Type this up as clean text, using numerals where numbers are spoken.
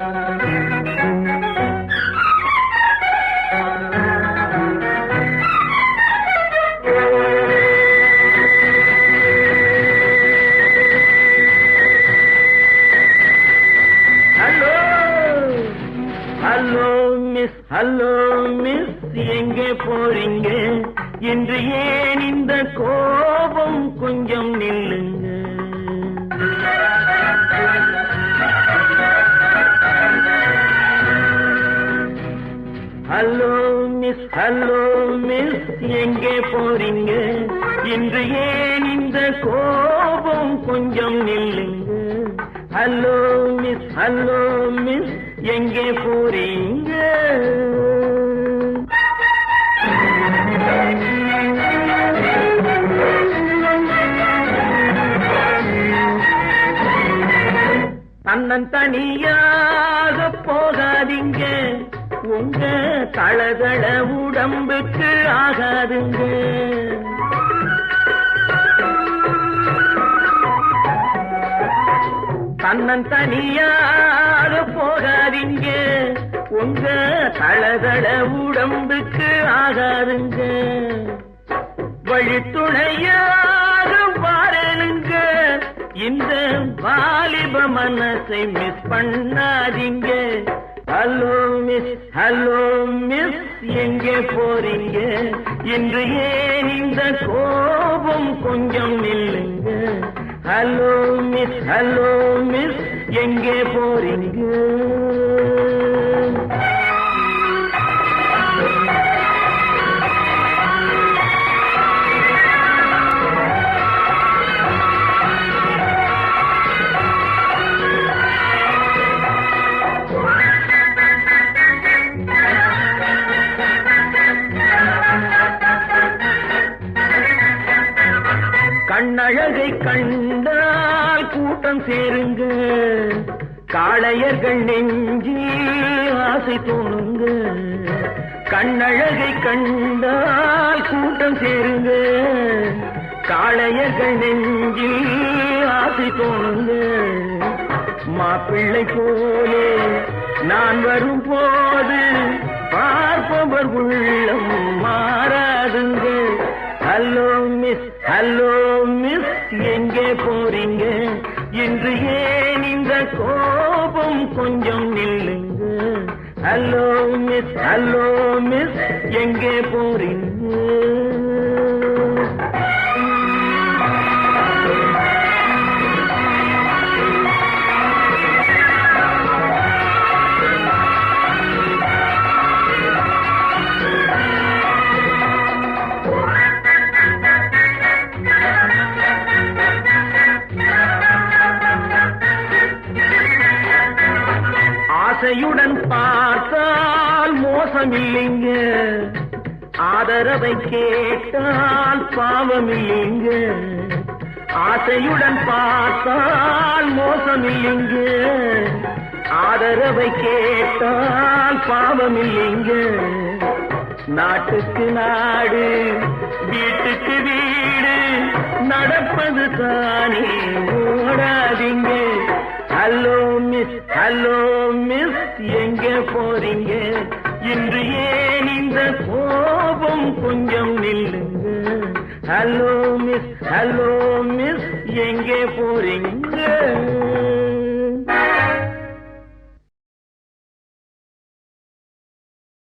Hello miss, எங்கே போறீங்க? இன்று ஏன் இந்த கோபம்? கொஞ்சம் நில்லுங்க. ஹலோ மிஸ், எங்கே போறீங்க? இன்று ஏன் இந்த கோபம்? கொஞ்சம் நில்லுங்க. ஹலோ மிஸ், எங்கே போறீங்க? தன்னன் தனியாக போகாதீங்க, உங்க தளதள உடம்புக்கு ஆகாதுங்க. தன்னன் தனியாக போகாதீங்க, உங்க தளதள உடம்புக்கு ஆகாதுங்க. வழித்துணையாக வாரனுங்க, இந்த வாலிப மனசை மிஸ் பண்ணாதீங்க. ஹலோ மிஸ், எங்கே போறீங்க? இன்று ஏன் இந்த கோபம்? கொஞ்சம் நில்லுங்க. ஹலோ மிஸ், எங்கே போறீங்க? கண்ணழகை கண்டால் கூட்டம் சேருங்க, காளையர்கள் நெஞ்சில் ஆசை தோணுங்க. கண்ணழகை கண்டால் கூட்டம் சேருங்க, காளையர்கள் நெஞ்சில் ஆசை தோணுங்க. மாப்பிள்ளை போலே நான் வரும் போது பார்ப்பவர் உள்ளம் மாறாதுங்க. ஹலோ மிஸ், எங்கே போறீங்க? இன்று ஏன் இந்த கோபம்? கொஞ்சம் நில்லுங்க. ஹலோ மிஸ், எங்கே போறீங்க? ஆசையுடன் பார்த்தால் மோசம் இல்லைங்க, ஆதரவை கேட்டால் பாவம் இல்லைங்க. ஆசையுடன் பார்த்தால் மோசம் இல்லைங்க, ஆதரவை கேட்டால் பாவம் இல்லைங்க. நாட்டுக்கு நாடு, வீட்டுக்கு வீடு, நடப்பது தானே, ஓடாதீங்க. ஹலோ மிஸ், எங்கே போறீங்க? இன்று ஏன் இந்த கோபம்? கொஞ்சம் நில்லுங்க. ஹலோ மிஸ், எங்கே போறீங்க?